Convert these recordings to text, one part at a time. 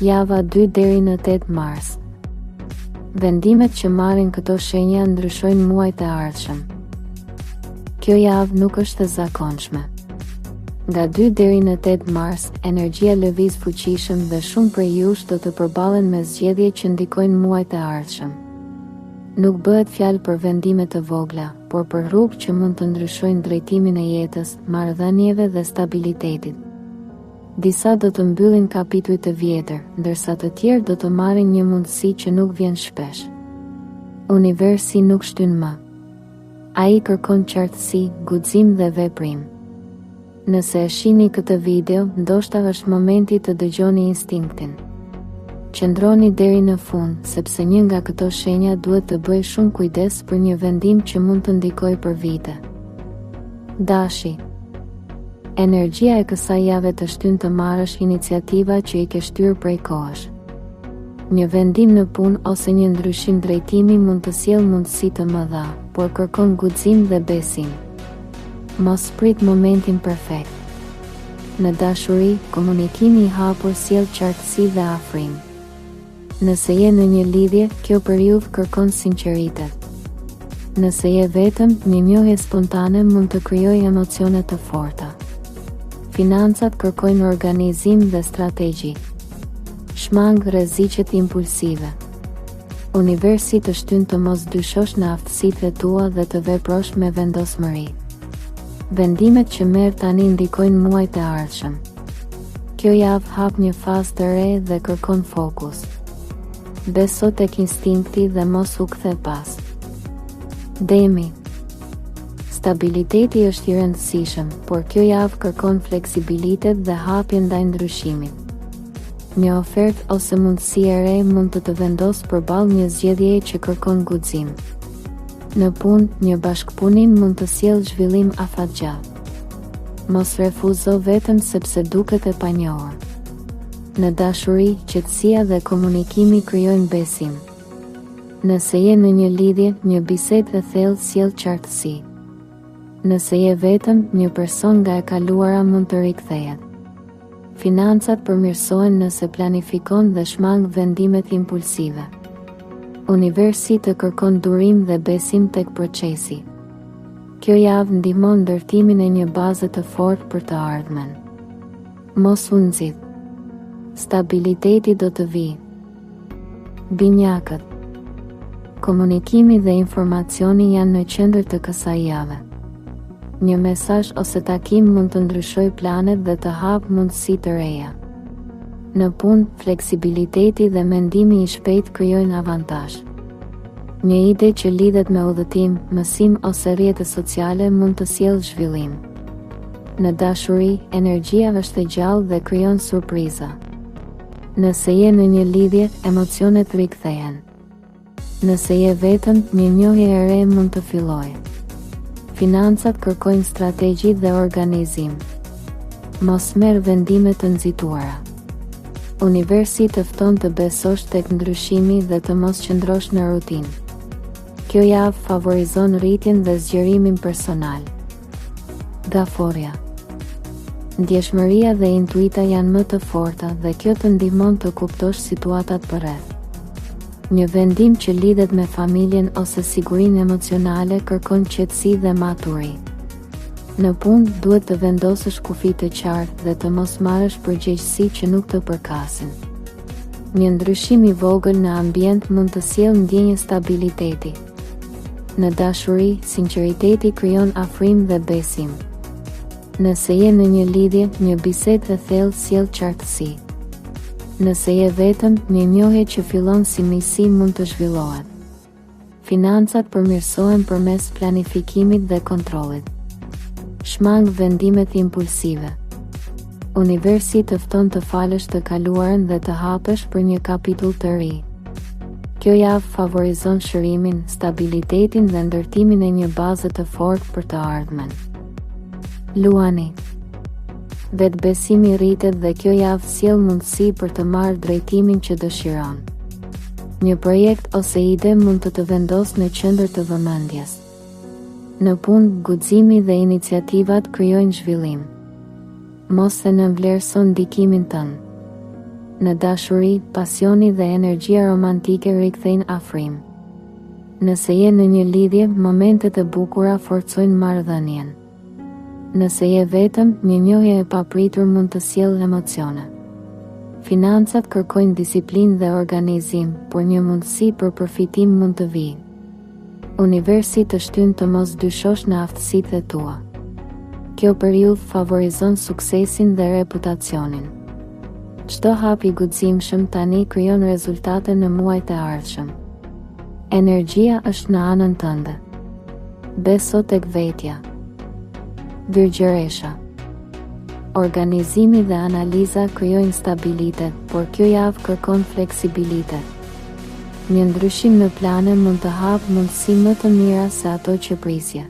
Java 2 deri në 8 mars. Vendimet që marrin këto shenja ndryshojnë muajt e ardhshëm. Kjo javë nuk është e zakonshme. Nga 2 deri në 8 mars, energjia lëviz fuqishëm dhe shumë prej jush do të përballen me zgjedhje që ndikojnë muajt e ardhshëm. Nuk bëhet fjalë për vendime të vogla, por për rrugë që mund të ndryshojnë drejtimin e jetës, marrëdhënieve dhe stabilitetit. Disa do të mbyllin kapituj të vjetër, ndërsa të tjerë do të marrin një mundësi që nuk vjen shpesh. Universi nuk shtyn më. Ai kërkon qartësi, guxim dhe veprim. Nëse e shihni këtë video, ndoshta është momenti të dëgjoni instinktin. Qëndroni deri në fund, sepse një nga këto shenja duhet të bëj shumë kujdes për një vendim që mund të ndikojë për vite. Dashi. Energjia e kësaj jave të shtyn të marrësh iniciativa që i ke shtyrë prej kohësh. Një vendim në punë ose një ndryshim drejtimi mund të sjellë mundësi të mëdha, por kërkon guxim dhe besim. Mos prit momentin perfekt. Në dashuri, komunikimi i hapur sjell qartësi dhe afrim. Nëse je në një lidhje, kjo periudhë kërkon sinqeritet. Nëse je vetëm, një njohje spontane mund të krijojë emocione të forta. Financat kërkojnë organizim dhe strategji. Shmang rreziqet impulsive. Universi të shtyn të mos dyshosh në aftësitë tua dhe të veprosh me vendosmëri. Vendimet që merr tani ndikojnë muajt e ardhshëm. Kjo javë hap një fazë të re dhe kërkon fokus. Beso tek instinkti dhe mos u kthe pas. Demi. Stabiliteti është i rëndësishëm, por kjo javë kërkon fleksibilitet dhe hapje ndaj ndryshimit. Një ofertë ose mundësi e re mund të vendosë përballë një zgjedhjeje që kërkon guxim. Në punë, një bashkëpunim mund të sjellë zhvillim afatgjatë. Mos refuzo vetëm sepse duket e panjohur. Në dashuri, qetësia dhe komunikimi krijojnë besim. Nëse je në një lidhje, një bisedë e thellë sjell qartësi. Nëse je vetëm, një person nga e kaluara mund të rikthehet. Financat përmirësohen nëse planifikon dhe shmang vendimet impulsive. Universi të kërkon durim dhe besim tek procesi. Kjo javë ndihmon ndërtimin e një baze të fortë për të ardhmen. Mos u nxit. Stabiliteti do të vijë. Binjakët. Komunikimi dhe informacioni janë në qendër të kësaj jave. Një mesazh ose takim mund të ndryshojë planet dhe të hapë mundësi të reja. Në punë, fleksibiliteti dhe mendimi i shpejtë krijojnë avantazh. Një ide që lidhet me udhëtim, mësim ose rrjete sociale mund të sjellë zhvillim. Në dashuri, energjia është e gjallë dhe krijon surpriza. Nëse je në një lidhje, emocionet rikthehen. Nëse je vetëm, një njohje e re mund të fillojë. Financat kërkojnë strategji dhe organizim. Mos merr vendime të nxituara. Universi të fton të besosh tek ndryshimi dhe të mos qëndrosh në rutinë. Kjo javë favorizon rritjen dhe zgjerimin personal. Gaforja. Ndjeshmëria dhe intuita janë më të forta dhe kjo të ndihmon të kuptosh situatat përreth. Një vendim që lidhet me familjen ose sigurinë emocionale kërkon qetësi dhe maturi. Në punë, duhet të vendosësh kufi të qartë dhe të mos marrësh përgjegjësi që nuk të përkasin. Një ndryshim i vogël në ambient mund të sjellë ndjenjë stabiliteti. Në dashuri, sinqeriteti krijon afrim dhe besim. Nëse je në një lidhje, një bisedë e thellë sjell qartësi. Nëse je vetëm, një njohje që fillon si miqësi mund të zhvillohet. Financat përmirësohen përmes planifikimit dhe kontrollit. Shmang vendimet impulsive. Universi të fton të falësh të kaluarën dhe të hapesh për një kapitull të ri. Kjo javë favorizon shërimin, stabilitetin dhe ndërtimin e një baze të fortë për të ardhmen. Luani. Vetbesimi rritet dhe kjo javë sjell mundësi për të marrë drejtimin që dëshiron. Një projekt ose ide mund të vendosë në qendër të vëmendjes. Në punë, guximi dhe iniciativat krijojnë zhvillim. Mos e nënvlerëso ndikimin tënd. Në dashuri, pasioni dhe energjia romantike rikthejnë afrim. Nëse je në një lidhje, momentet e bukura forcojnë marrëdhënien. Nëse je vetëm, një njohje e papritur mund të sjellë emocione. Financat kërkojnë disiplinë dhe organizim, por një mundësi për përfitim mund të vijë. Universi të shtyn të mos dyshosh në aftësitë e tua. Kjo periudhë favorizon suksesin dhe reputacionin. Çdo hap i guximshëm tani krijon rezultate në muajt e ardhshëm. Energjia është në anën tënde. Beso tek vetja. Virgjëresha. Organizimi dhe analiza krijojnë stabilitet, por kjo javë kërkon fleksibilitet. Një ndryshim në plane mund të hapë mundësi më të mira se ato që prisje.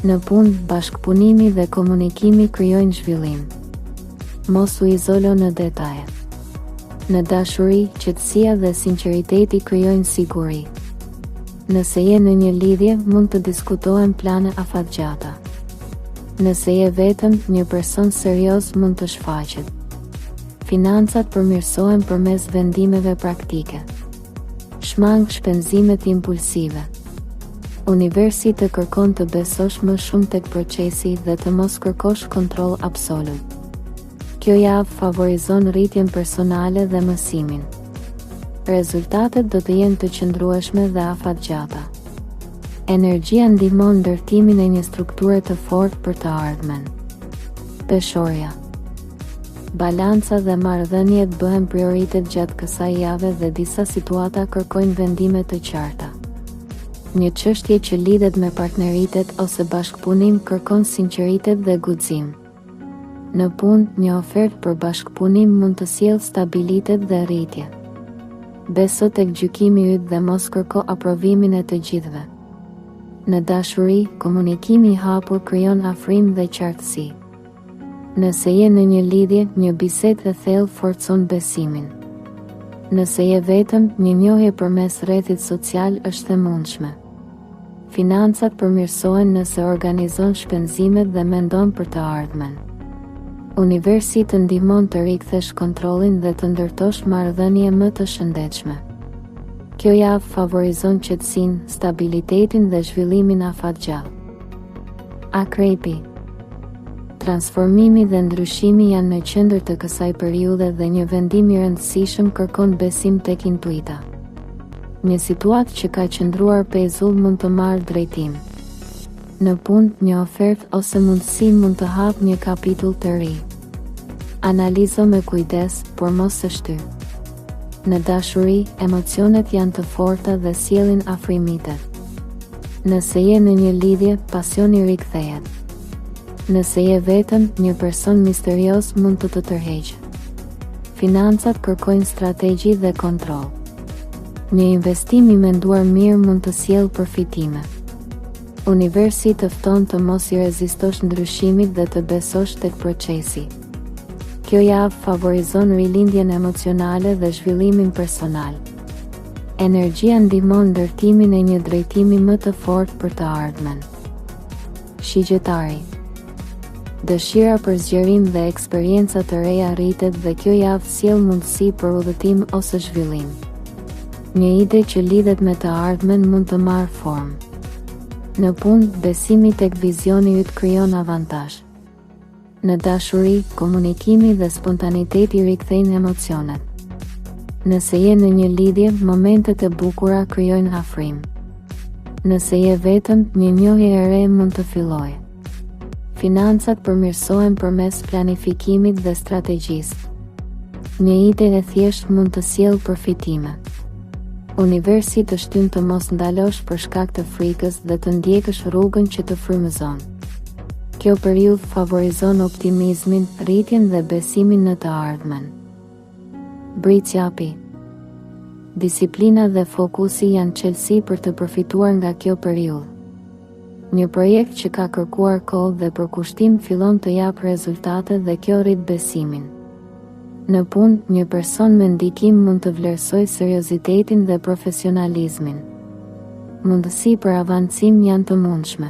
Në punë, bashkëpunimi dhe komunikimi krijojnë zhvillim. Mos u izolo në detaje. Në dashuri, qetësia dhe sinqeriteti krijojnë siguri. Nëse je në një lidhje, mund të diskutohen plane afatgjata. Nëse je vetëm, një person serioz mund të shfaqet. Financat përmirësohen përmes vendimeve praktike. Shmang shpenzimet impulsive. Universi të kërkon të besosh më shumë tek procesi dhe të mos kërkosh kontroll absolut. Kjo javë favorizon rritjen personale dhe mësimin. Rezultatet do të jenë të qëndrueshme dhe afatgjata. Energjia ndihmon ndërtimin e një strukture të fortë për të ardhmen. Peshorja. Balanca dhe marrëdhëniet bëhen prioritet gjatë kësaj jave dhe disa situata kërkojnë vendime të qarta. Një çështje që lidhet me partneritet ose bashkëpunim kërkon sinqeritet dhe guxim. Në punë, një ofertë për bashkëpunim mund të sjellë stabilitet dhe rritje. Beso tek gjykimi yt dhe mos kërko aprovimin e të gjithëve. Në dashuri, komunikimi i hapur krijon afrim dhe qartësi. Nëse je në një lidhje, një bisedë e thellë forcon besimin. Nëse je vetëm, një njohje përmes rrethit social është e mundshme. Financat përmirësohen nëse organizon shpenzimet dhe mendon për të ardhmen. Universi të ndihmon të rikthesh kontrollin dhe të ndërtosh marrëdhënie më të shëndetshme. Kjo javë favorizon qetësinë, stabilitetin dhe zhvillimin afatgjat. Akrepi. Transformimi dhe ndryshimi janë në qendër të kësaj periudhe dhe një vendim i rëndësishëm kërkon besim tek intuita. Një situatë që ka qëndruar pezull mund të marrë drejtim. Në punë, një ofertë ose mundësi mund të hapë një kapitull të ri. Analizo me kujdes, por mos së shtyr. Në dashuri, emocionet janë të forta dhe sjellin afrimitet. Nëse je në një lidhje, pasioni rikthehet. Nëse je vetëm, një person misterioz mund të të tërheqë. Financat kërkojnë strategji dhe kontroll. Një investim i menduar mirë mund të sjellë përfitime. Universi të fton të mos i rezistosh ndryshimit dhe të besosh tek procesi. Kjo javë favorizon rilindjen emocionale dhe zhvillimin personal. Energjia ndihmon ndërtimin e një drejtimi më të fortë për të ardhmen. Shigjetari. Dëshira për zgjerim dhe eksperienca të reja rritet dhe kjo javë sjell mundësi për udhëtim ose zhvillim. Një ide që lidhet me të ardhmen mund të marrë formë. Në punë, besimi tek vizioni yt krijon avantazh. Në dashuri, komunikimi dhe spontaniteti rikthejnë emocionet. Nëse je në një lidhje, momentet e bukura krijojnë afrim. Nëse je vetëm, një njohje e re mund të fillojë. Financat përmirësohen përmes planifikimit dhe strategjisë. Një ide e thjeshtë mund të sjellë përfitime. Universi të shtyn të mos ndalosh për shkak të frikës dhe të ndjekësh rrugën që të frymëzon. Kjo periudhë favorizon optimizmin, rritjen dhe besimin në të ardhmen. Britsjapi. Disiplina dhe fokusi janë çelësi për të përfituar nga kjo periudhë. Një projekt që ka kërkuar kohë dhe përkushtim fillon të jap rezultate dhe kjo rrit besimin. Në punë, një person me ndikim mund të vlerësojë seriozitetin dhe profesionalizmin. Mundësi për avancim janë të mundshme.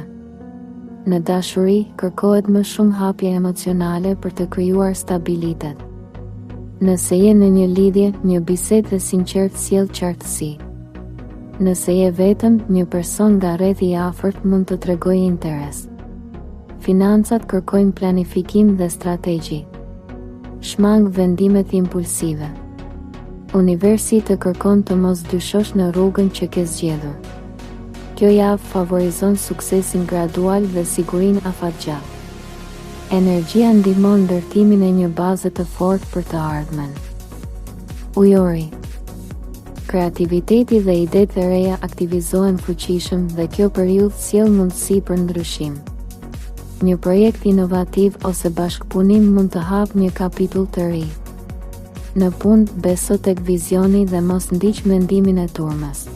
Në dashuri, kërkohet më shumë hapje emocionale për të krijuar stabilitet. Nëse je në një lidhje, një bisedë e sinqert sjell qartësi. Nëse je vetëm, një person nga rrethi i afërt mund të tregojë interes. Financat kërkojnë planifikim dhe strategji. Shmang vendimet impulsive. Universi të kërkon të mos dyshosh në rrugën që ke zgjedhur. Kjo javë favorizon suksesin gradual dhe sigurinë afatgjatë. Energjia ndihmon ndërtimin e një baze të fortë për të ardhmen. Ujori. Kreativiteti dhe idetë e reja aktivizohen fuqishëm dhe kjo periudhë sjell mundësi për ndryshim. Një projekt inovativ ose bashkëpunim mund të hapë një kapitull të ri. Në punë, beso tek vizioni dhe mos ndiq mendimin e turmës.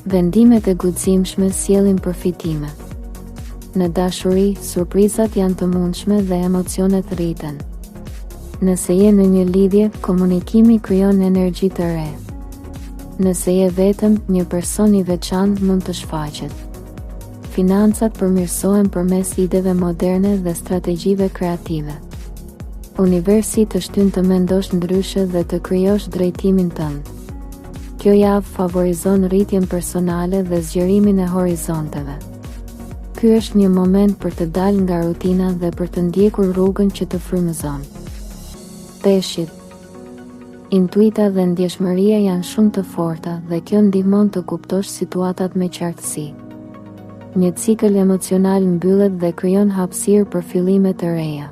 Vendimet e guximshme sjellin përfitime. Në dashuri, surprizat janë të mundshme dhe emocionet rriten. Nëse je në një lidhje, komunikimi krijon energji të re. Nëse je vetëm, një person i veçantë mund të shfaqet. Financat përmirësohen përmes ideve moderne dhe strategjive kreative. Universi të shtyn të mendosh ndryshe dhe të krijosh drejtimin tënd. Kjo javë favorizon rritjen personale dhe zgjerimin e horizonteve. Ky është një moment për të dalë nga rutina dhe për të ndjekur rrugën që të frymëzon. Peshqit. Intuita dhe ndjeshmëria janë shumë të forta dhe kjo ndihmon të kuptosh situatat me qartësi. Një cikël emocional mbyllet dhe krijon hapësirë për fillime të reja.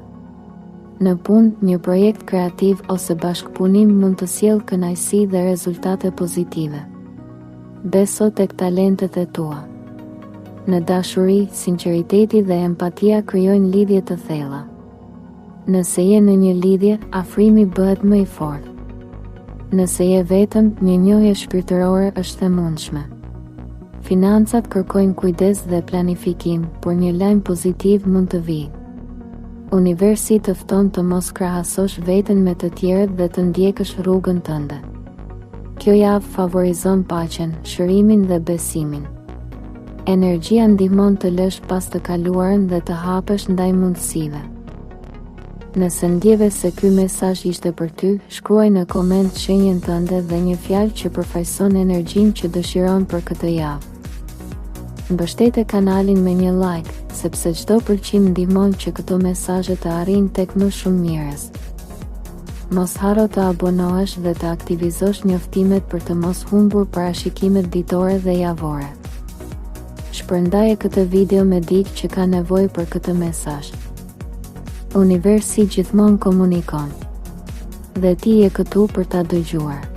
Në punë, një projekt kreativ ose bashkëpunim mund të sjellë kënaqësi dhe rezultate pozitive. Beso tek talentet e tua. Në dashuri, sinqeriteti dhe empatia krijojnë lidhje të thella. Nëse je në një lidhje, afrimi bëhet më i fortë. Nëse je vetëm, një njohje shpirtërore është e mundshme. Financat kërkojnë kujdes dhe planifikim, por një lajm pozitiv mund të vijë. Universi të fton të mos krahasosh veten me të tjerët dhe të ndjekësh rrugën tënde. Kjo javë favorizon paqen, shërimin dhe besimin. Energjia ndihmon të lësh pas të kaluarën dhe të hapesh ndaj mundësive. Nëse ndjeve se ky mesazh ishte për ty, shkruaj në koment shenjën tënde dhe një fjalë që përfaqëson energjinë që dëshiron për këtë javë. Mbështete kanalin me një like, sepse çdo pëlqim ndihmon që këto mesazhe të arrijnë tek më shumë njerëz. Mos harro të abonohesh dhe të aktivizosh njoftimet për të mos humbur parashikimet ditore dhe javore. Shpërndaje këtë video me dikë që ka nevojë për këtë mesazh. Universi gjithmonë komunikon. Dhe ti je këtu për ta dëgjuar.